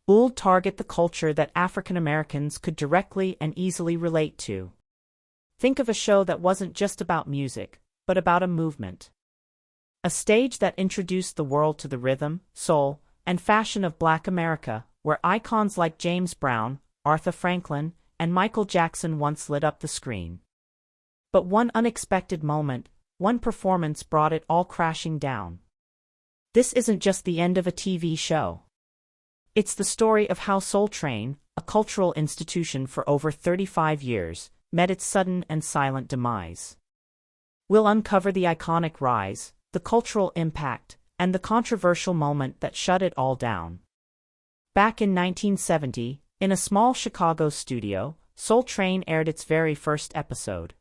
would target the culture that African Americans could directly and easily relate to. Think of a show that wasn't just about music, but about a movement. A stage that introduced the world to the rhythm, soul, and fashion of Black America, where icons like James Brown, Aretha Franklin, and Michael Jackson once lit up the screen. But one unexpected moment, one performance brought it all crashing down. This isn't just the end of a TV show. It's the story of how Soul Train, a cultural institution for over 35 years, met its sudden and silent demise. We'll uncover the iconic rise, the cultural impact, and the controversial moment that shut it all down. Back in 1970, in a small Chicago studio, Soul Train aired its very first episode.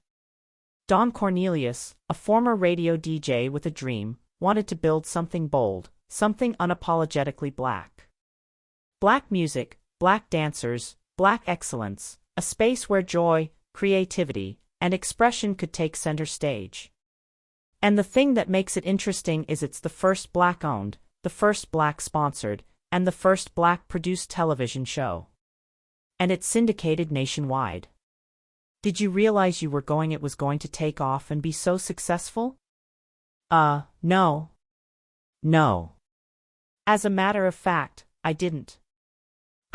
Don Cornelius, a former radio DJ with a dream, wanted to build something bold, something unapologetically Black. Black music, Black dancers, Black excellence, a space where joy, creativity, and expression could take center stage. And the thing that makes it interesting is it's the first Black-owned, the first Black-sponsored, and the first Black-produced television show. And it's syndicated nationwide. Did you realize it was going to take off and be so successful? No. No. As a matter of fact, I didn't.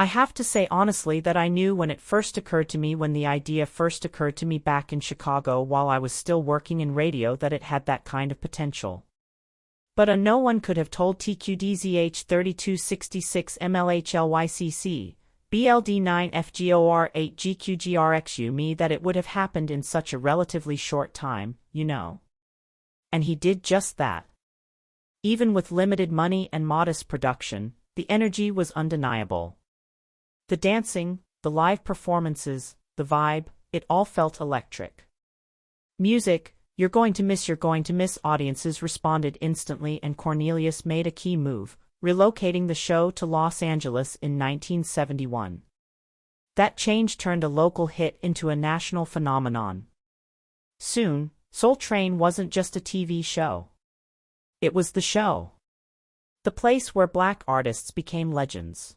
I have to say honestly that I knew when the idea first occurred to me back in Chicago while I was still working in radio that it had that kind of potential. But no one could have told TQDZH 3266 MLHLYCC, BLD9 FGOR8 GQGRXU me that it would have happened in such a relatively short time, you know. And he did just that. Even with limited money and modest production, the energy was undeniable. The dancing, the live performances, the vibe, it all felt electric. Music, you're going to miss audiences responded instantly, and Cornelius made a key move, relocating the show to Los Angeles in 1971. That change turned a local hit into a national phenomenon. Soon, Soul Train wasn't just a TV show. It was the show. The place where Black artists became legends.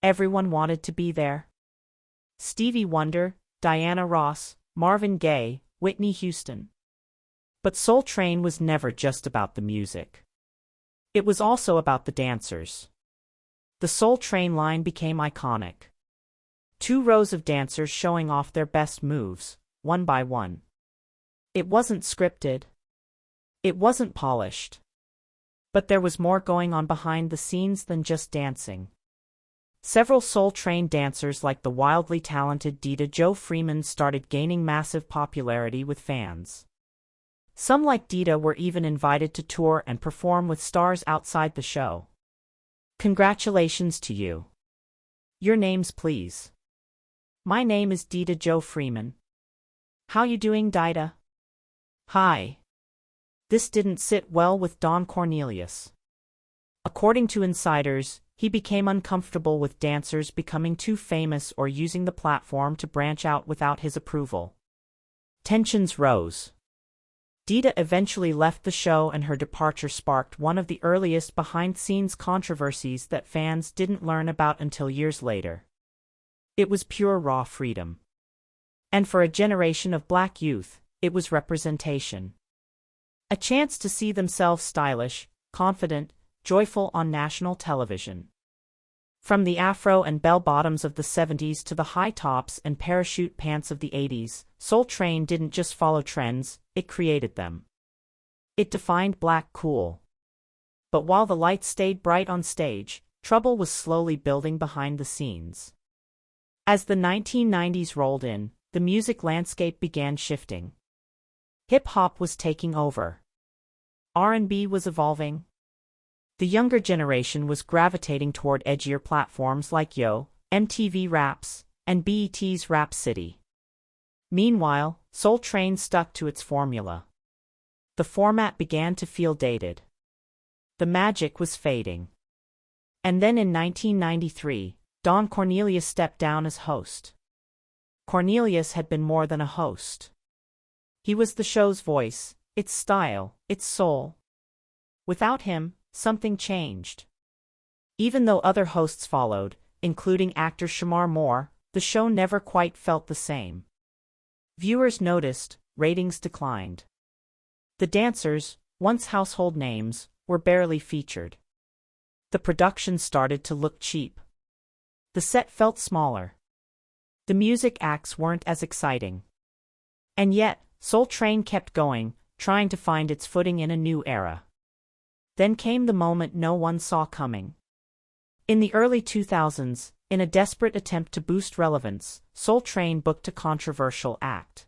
Everyone wanted to be there. Stevie Wonder, Diana Ross, Marvin Gaye, Whitney Houston. But Soul Train was never just about the music. It was also about the dancers. The Soul Train line became iconic. 2 rows of dancers showing off their best moves, one by one. It wasn't scripted. It wasn't polished. But there was more going on behind the scenes than just dancing. Several Soul Train dancers like the wildly talented Dita Jo Freeman started gaining massive popularity with fans. Some like Dita were even invited to tour and perform with stars outside the show. Congratulations to you. Your names please. My name is Dita Jo Freeman. How you doing, Dita? Hi. This didn't sit well with Don Cornelius. According to insiders, he became uncomfortable with dancers becoming too famous or using the platform to branch out without his approval. Tensions rose. Dita eventually left the show, and her departure sparked one of the earliest behind-the-scenes controversies that fans didn't learn about until years later. It was pure raw freedom. And for a generation of Black youth, it was representation. A chance to see themselves stylish, confident, joyful on national television. From the afro and bell-bottoms of the 70s to the high tops and parachute pants of the 80s, Soul Train didn't just follow trends, it created them. It defined Black cool. But while the lights stayed bright on stage, trouble was slowly building behind the scenes. As the 1990s rolled in, the music landscape began shifting. Hip-hop was taking over. R&B was evolving. The younger generation was gravitating toward edgier platforms like Yo, MTV Raps, and BET's Rap City. Meanwhile, Soul Train stuck to its formula. The format began to feel dated. The magic was fading. And then in 1993, Don Cornelius stepped down as host. Cornelius had been more than a host. He was the show's voice, its style, its soul. Without him, something changed. Even though other hosts followed, including actor Shamar Moore, the show never quite felt the same. Viewers noticed, ratings declined. The dancers, once household names, were barely featured. The production started to look cheap. The set felt smaller. The music acts weren't as exciting. And yet, Soul Train kept going, trying to find its footing in a new era. Then came the moment no one saw coming. In the early 2000s, in a desperate attempt to boost relevance, Soul Train booked a controversial act.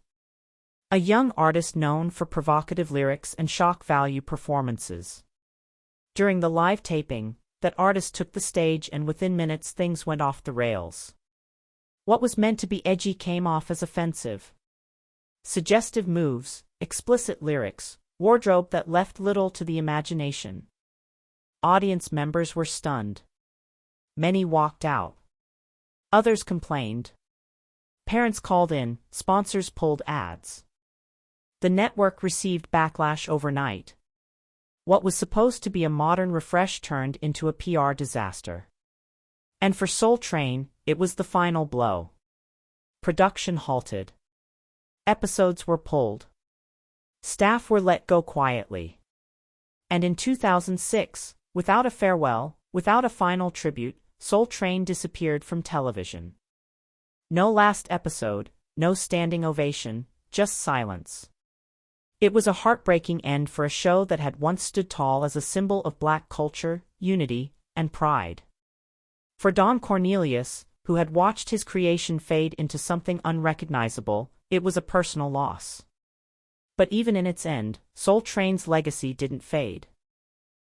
A young artist known for provocative lyrics and shock value performances. During the live taping, that artist took the stage and within minutes things went off the rails. What was meant to be edgy came off as offensive. Suggestive moves, explicit lyrics, wardrobe that left little to the imagination. Audience members were stunned. Many walked out. Others complained. Parents called in, sponsors pulled ads. The network received backlash overnight. What was supposed to be a modern refresh turned into a PR disaster. And for Soul Train, it was the final blow. Production halted. Episodes were pulled. Staff were let go quietly. And in 2006, without a farewell, without a final tribute, Soul Train disappeared from television. No last episode, no standing ovation, just silence. It was a heartbreaking end for a show that had once stood tall as a symbol of Black culture, unity, and pride. For Don Cornelius, who had watched his creation fade into something unrecognizable, it was a personal loss. But even in its end, Soul Train's legacy didn't fade.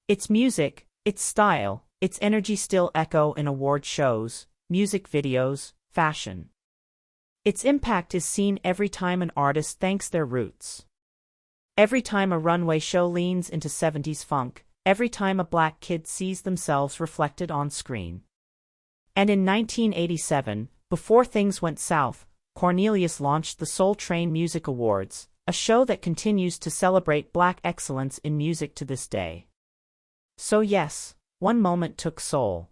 Its music, its style, its energy still echo in award shows, music videos, fashion. Its impact is seen every time an artist thanks their roots. Every time a runway show leans into 70s funk, every time a Black kid sees themselves reflected on screen. And in 1987, before things went south, Cornelius launched the Soul Train Music Awards, a show that continues to celebrate Black excellence in music to this day. So yes, one moment took soul.